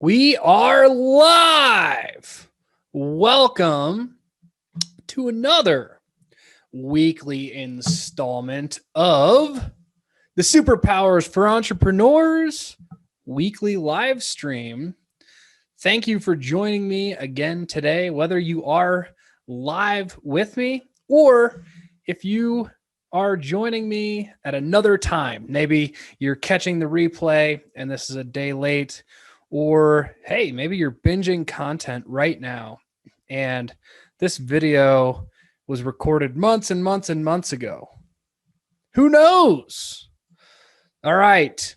We are live. Welcome to another weekly installment of the Superpowers for Entrepreneurs weekly live stream. Thank you for joining me again today, whether you are live with me or if you are joining me at another time. Maybe you're catching the replay and this is a day late. Or, hey, maybe you're binging content right now. And this video was recorded months and months and months ago. Who knows? All right.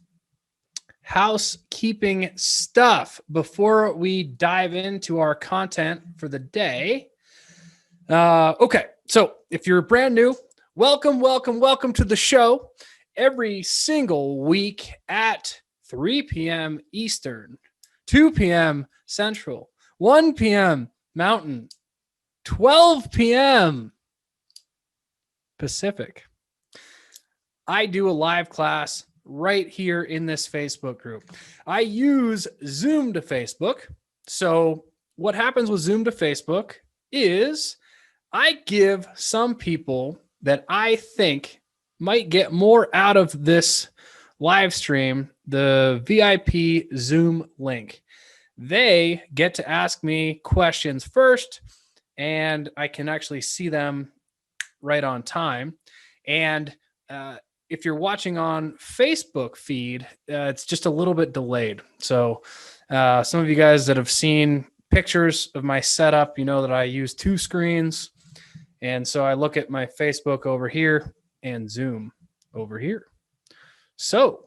Housekeeping stuff before we dive into our content for the day. Okay. So if you're brand new, welcome to the show. Every single week at 3 p.m. Eastern, 2 p.m. Central, 1 p.m. Mountain, 12 p.m. Pacific. I do a live class right here in this Facebook group. I use Zoom to Facebook. So what happens with Zoom to Facebook is I give some people that I think might get more out of this live stream the VIP Zoom link. They get to ask me questions first, and I can actually see them right on time. And if you're watching on Facebook feed, it's just a little bit delayed. So some of you guys that have seen pictures of my setup, you know that I use two screens. And so I look at my Facebook over here and Zoom over here. So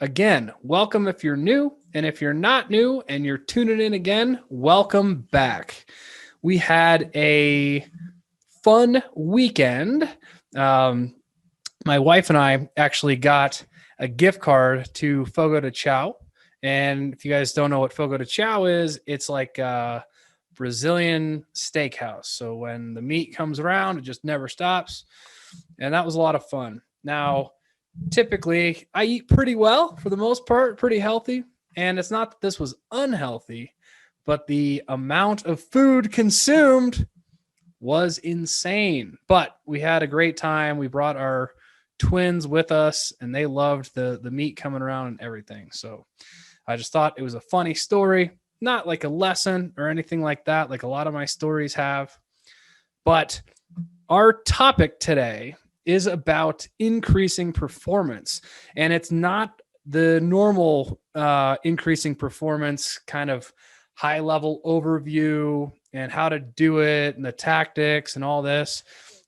again, welcome if you're new. And if you're not new and you're tuning in again, welcome back. We had a fun weekend. My wife and I actually got a gift card to Fogo de Chão. And if you guys don't know what Fogo de Chão is, it's like a Brazilian steakhouse. So when the meat comes around, it just never stops. And that was a lot of fun. Now, typically, I eat pretty well for the most part, pretty healthy. And it's not that this was unhealthy, but the amount of food consumed was insane. But we had a great time. We brought our twins with us, and they loved the meat coming around and everything. So I just thought it was a funny story, not like a lesson or anything like that, like a lot of my stories have. But our topic today is about increasing performance. And it's not the normal increasing performance kind of high level overview and how to do it and the tactics and all this.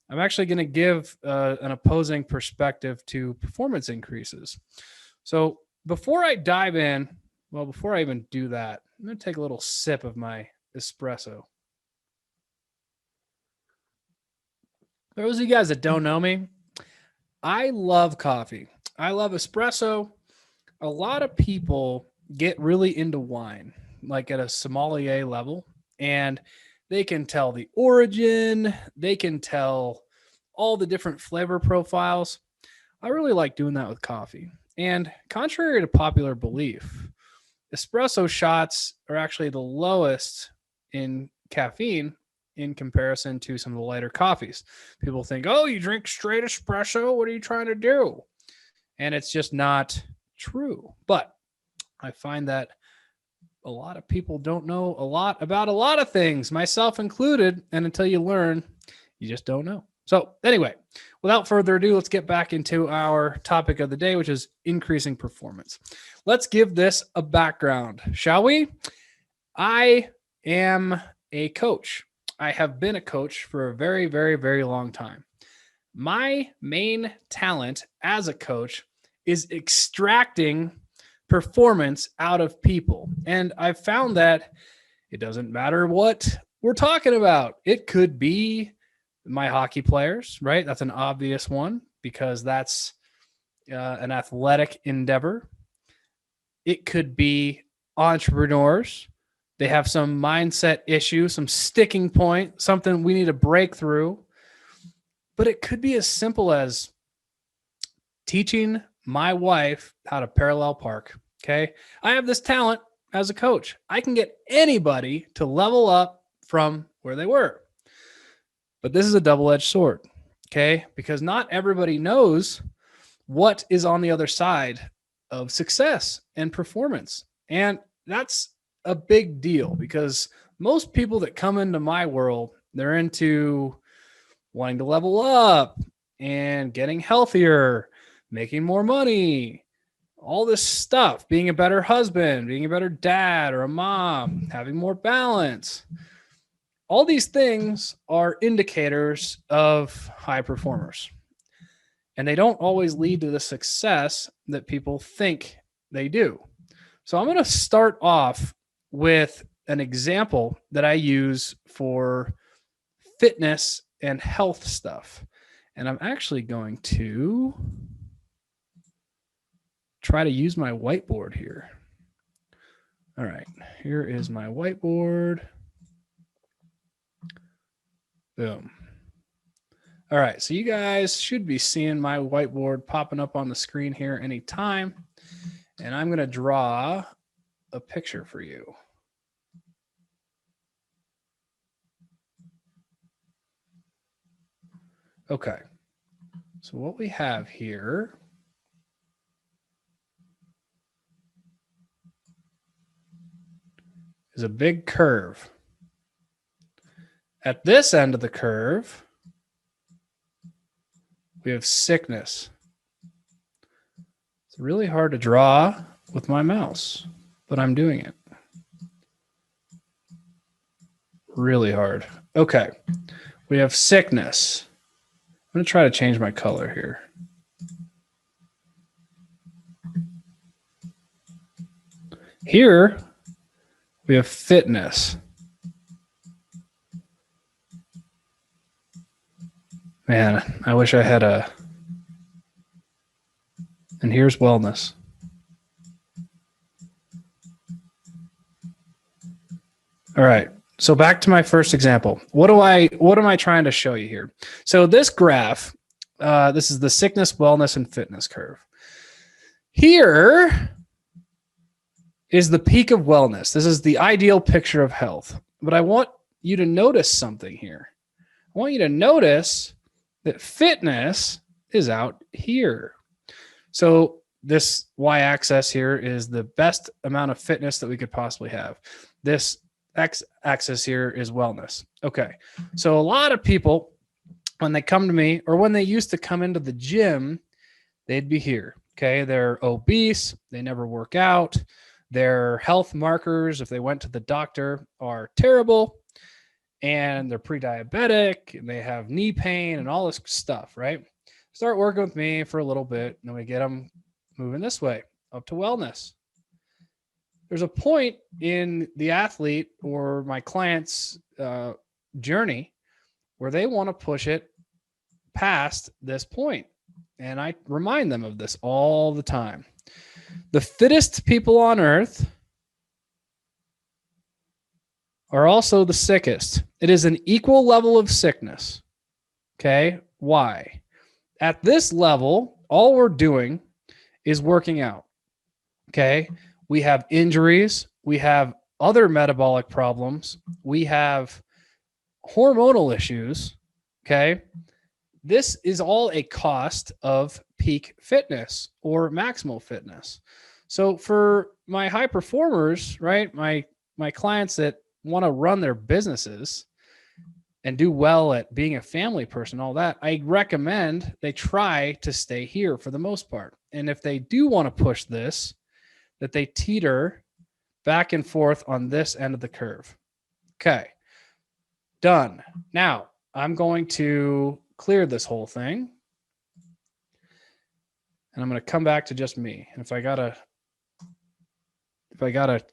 I'm actually going to give an opposing perspective to performance increases. So before I dive in, well, before I even do that, I'm going to take a little sip of my espresso. For those of you guys that don't know me, I love coffee. I love espresso. A lot of people get really into wine, like at a sommelier level, and they can tell the origin. They can tell all the different flavor profiles. I really like doing that with coffee. And contrary to popular belief, espresso shots are actually the lowest in caffeine in comparison to some of the lighter coffees. People think, oh, you drink straight espresso. What are you trying to do? And it's just not true. But I find that a lot of people don't know a lot about a lot of things, myself included. And until you learn, you just don't know. So anyway, without further ado, let's get back into our topic of the day, which is increasing performance. Let's give this a background, shall we? I am a coach. I have been a coach for a very, very, very long time. My main talent as a coach is extracting performance out of people. And I've found that it doesn't matter what we're talking about. It could be my hockey players, right? That's an obvious one because that's an athletic endeavor. It could be entrepreneurs. They have some mindset issue, some sticking point, something we need to break through. But it could be as simple as teaching my wife how to parallel park. Okay. I have this talent. as a coach. I can get anybody to level up from where they were. But this is a double-edged sword, okay? Because not everybody knows what is on the other side of success and performance. And that's a big deal because most people that come into my world, they're into wanting to level up and getting healthier, making more money, all this stuff, being a better husband, being a better dad or a mom, having more balance. All these things are indicators of high performers. And they don't always lead to the success that people think they do. So I'm going to start off with an example that I use for fitness and health stuff. And I'm actually going to try to use my whiteboard here. All right, here is my whiteboard. Boom. All right, so you guys should be seeing my whiteboard popping up on the screen here anytime. And I'm going to draw a picture for you. Okay, so what we have here is a big curve. At this end of the curve, we have sickness. It's really hard to draw with my mouse, but I'm doing it. Really hard. Okay, we have sickness. I'm going to try to change my color here. Here, we have fitness. Man, I wish I had a... And here's wellness. All right. So back to my first example. What am I trying to show you here? So this graph, this is the sickness, wellness, and fitness curve. Here is the peak of wellness. This is the ideal picture of health. But I want you to notice something here. I want you to notice that fitness is out here. So this y-axis here is the best amount of fitness that we could possibly have. This x-axis here is wellness. Okay, so a lot of people, when they come to me or when they used to come into the gym, they'd be here. Okay, they're obese, they never work out, their health markers, if they went to the doctor, are terrible, and they're pre-diabetic, and they have knee pain and all this stuff, right? Start working with me for a little bit, and then we get them moving this way, up to wellness. There's a point in the athlete or my client's journey where they want to push it past this point. And I remind them of this all the time. The fittest people on earth are also the sickest. It is an equal level of sickness. Okay, why? At this level, all we're doing is working out. Okay, we have injuries, we have other metabolic problems, we have hormonal issues. Okay, this is all a cost of peak fitness or maximal fitness. So for my high performers, right, my clients that want to run their businesses and do well at being a family person, all that, I recommend they try to stay here for the most part. And if they do want to push this, that they teeter back and forth on this end of the curve. Okay, done. Now I'm going to clear this whole thing. And I'm going to come back to just me. And if I gotta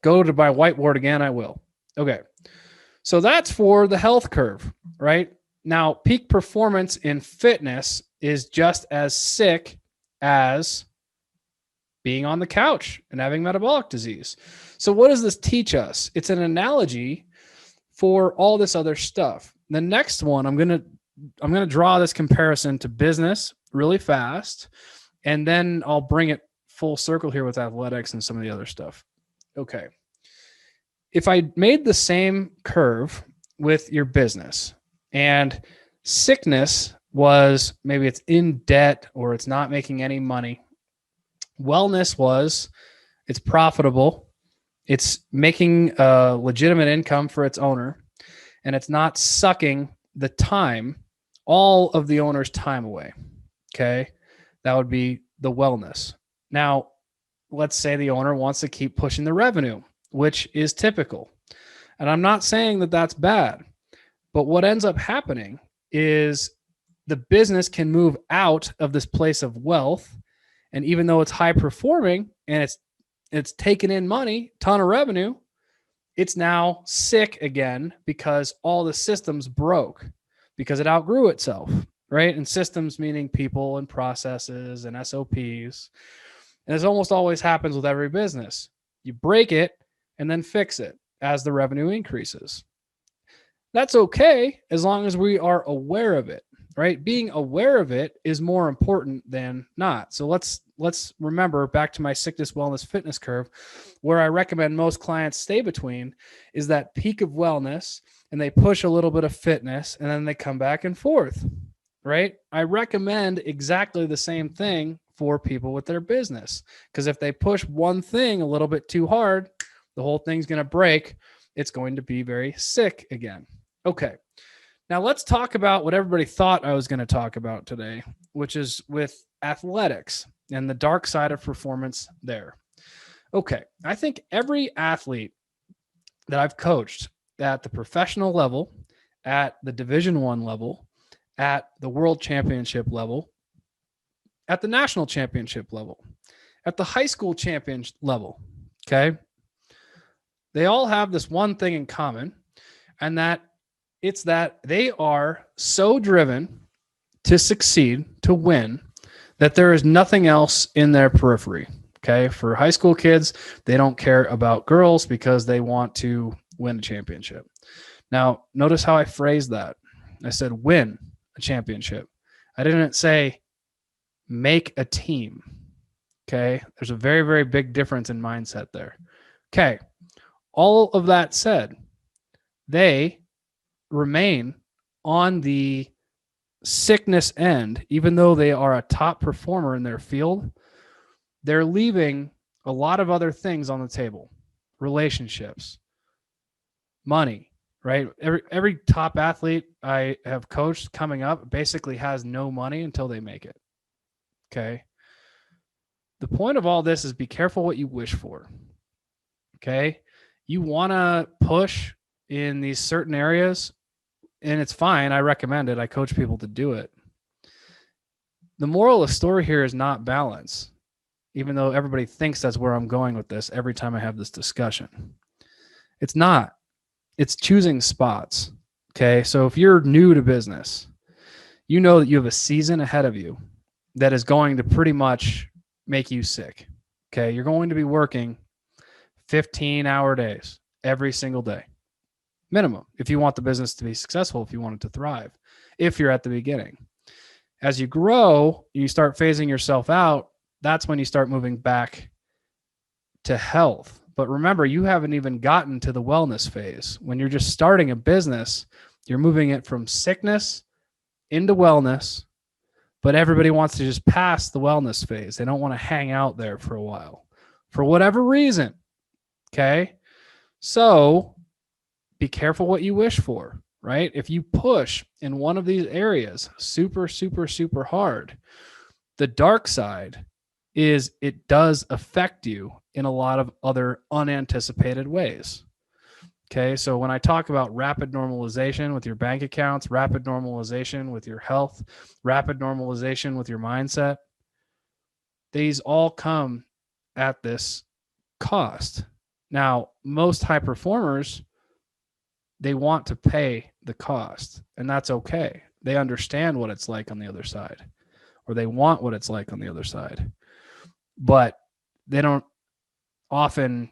go to my whiteboard again, I will. Okay. So that's for the health curve, right? Now, peak performance in fitness is just as sick as being on the couch and having metabolic disease. So what does this teach us? It's an analogy for all this other stuff. The next one, I'm going to draw this comparison to business really fast, and then I'll bring it full circle here with athletics and some of the other stuff. Okay. If I made the same curve with your business and sickness was maybe it's in debt or it's not making any money, wellness was it's profitable, it's making a legitimate income for its owner, and it's not sucking the time, all of the owner's time away. Okay. That would be the wellness. Now, let's say the owner wants to keep pushing the revenue, which is typical. And I'm not saying that that's bad, but what ends up happening is the business can move out of this place of wealth. And even though it's high performing and it's taking in money, ton of revenue, it's now sick again because all the systems broke because it outgrew itself, right? And systems meaning people and processes and SOPs. And this almost always happens with every business. You break it and then fix it as the revenue increases. That's okay as long as we are aware of it, right? Being aware of it is more important than not. So let's remember back to my sickness, wellness, fitness curve, where I recommend most clients stay between is that peak of wellness, and they push a little bit of fitness and then they come back and forth, right? I recommend exactly the same thing for people with their business, because if they push one thing a little bit too hard, the whole thing's going to break. It's going to be very sick again. Okay. Now let's talk about what everybody thought I was going to talk about today, which is with athletics and the dark side of performance there. Okay. I think every athlete that I've coached at the professional level, at the Division I level, at the world championship level, at the national championship level, at the high school championship level, okay? They all have this one thing in common, and that it's that they are so driven to succeed, to win, that there is nothing else in their periphery, okay? For high school kids, they don't care about girls because they want to win a championship. Now, notice how I phrased that. I said win a championship. I didn't say make a team, okay? There's a very, very big difference in mindset there. Okay, all of that said, they remain on the sickness end, even though they are a top performer in their field. They're leaving a lot of other things on the table: relationships, money, right? Every top athlete I have coached coming up basically has no money until they make it. Okay. The point of all this is be careful what you wish for. Okay. You want to push in these certain areas, and it's fine. I recommend it. I coach people to do it. The moral of the story here is not balance, even though everybody thinks that's where I'm going with this every time I have this discussion. It's not. It's choosing spots. Okay. So if you're new to business, you know that you have a season ahead of you that is going to pretty much make you sick. Okay. You're going to be working 15-hour days every single day, minimum, if you want the business to be successful, if you want it to thrive, if you're at the beginning. As you grow, you start phasing yourself out. That's when you start moving back to health. But remember, you haven't even gotten to the wellness phase. When you're just starting a business, you're moving it from sickness into wellness, but everybody wants to just pass the wellness phase. They don't want to hang out there for a while for whatever reason. Okay. So be careful what you wish for, right? If you push in one of these areas super, super, super hard, the dark side is it does affect you in a lot of other unanticipated ways. Okay, so when I talk about rapid normalization with your bank accounts, rapid normalization with your health, rapid normalization with your mindset, these all come at this cost. Now, most high performers, they want to pay the cost, and that's okay. They understand what it's like on the other side, or they want what it's like on the other side, but they don't often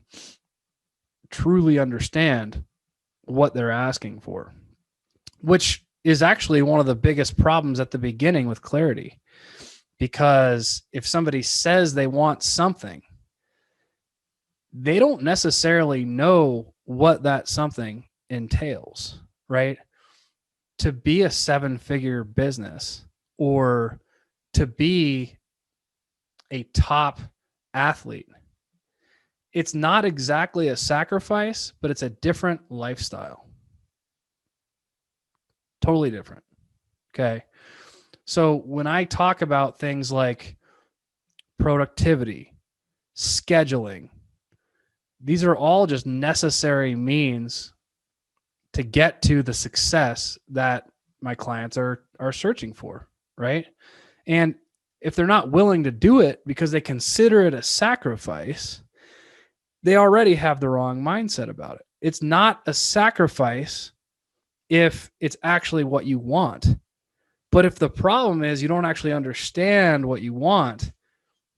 truly understand what they're asking for, which is actually one of the biggest problems at the beginning with clarity. Because if somebody says they want something, they don't necessarily know what that something entails, right? To be a 7-figure business or to be a top athlete, it's not exactly a sacrifice, but it's a different lifestyle. Totally different. Okay. So when I talk about things like productivity, scheduling, these are all just necessary means to get to the success that my clients are searching for, right? And if they're not willing to do it because they consider it a sacrifice, they already have the wrong mindset about it. It's not a sacrifice if it's actually what you want. But if the problem is you don't actually understand what you want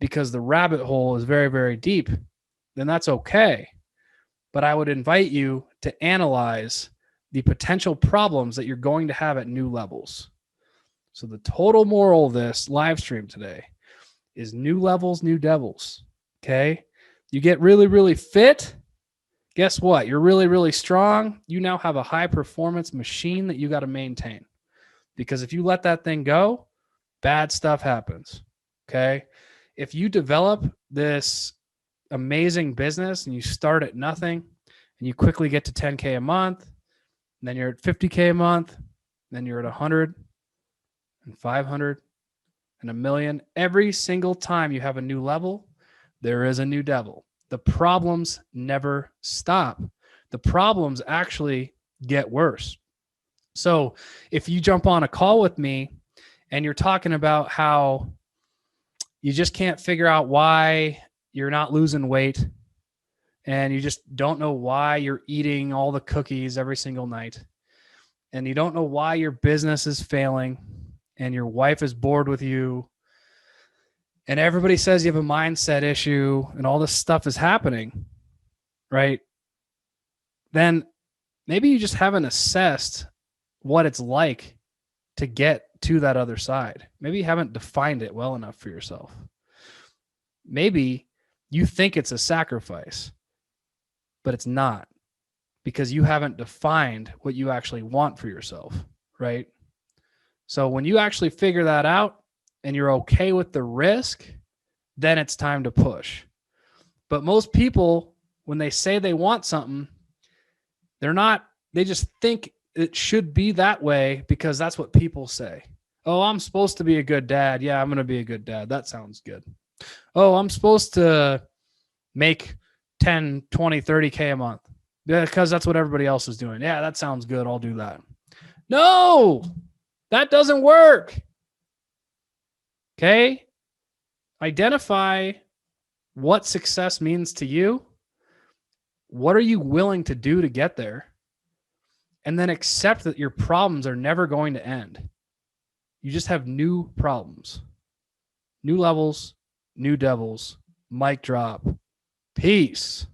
because the rabbit hole is very, very deep, then that's okay. But I would invite you to analyze the potential problems that you're going to have at new levels. So the total moral of this live stream today is new levels, new devils. Okay. You get really, really fit. Guess what? You're really, really strong. You now have a high performance machine that you got to maintain. Because if you let that thing go, bad stuff happens. Okay. If you develop this amazing business and you start at nothing and you quickly get to 10K a month, and then you're at 50K a month, then you're at 100 and 500 and a million. Every single time you have a new level, there is a new devil. The problems never stop. The problems actually get worse. So if you jump on a call with me and you're talking about how you just can't figure out why you're not losing weight and you just don't know why you're eating all the cookies every single night and you don't know why your business is failing and your wife is bored with you and everybody says you have a mindset issue and all this stuff is happening, right? Then maybe you just haven't assessed what it's like to get to that other side. Maybe you haven't defined it well enough for yourself. Maybe you think it's a sacrifice, but it's not because you haven't defined what you actually want for yourself, right? So when you actually figure that out and you're okay with the risk, then it's time to push. But most people, when they say they want something, they just think it should be that way because that's what people say. Oh, I'm supposed to be a good dad. Yeah, I'm going to be a good dad. That sounds good. Oh, I'm supposed to make 10, 20, 30K a month because that's what everybody else is doing. Yeah, that sounds good. I'll do that. No, that doesn't work. Okay. Identify what success means to you. What are you willing to do to get there? And then accept that your problems are never going to end. You just have new problems, new levels, new devils. Mic drop. Peace.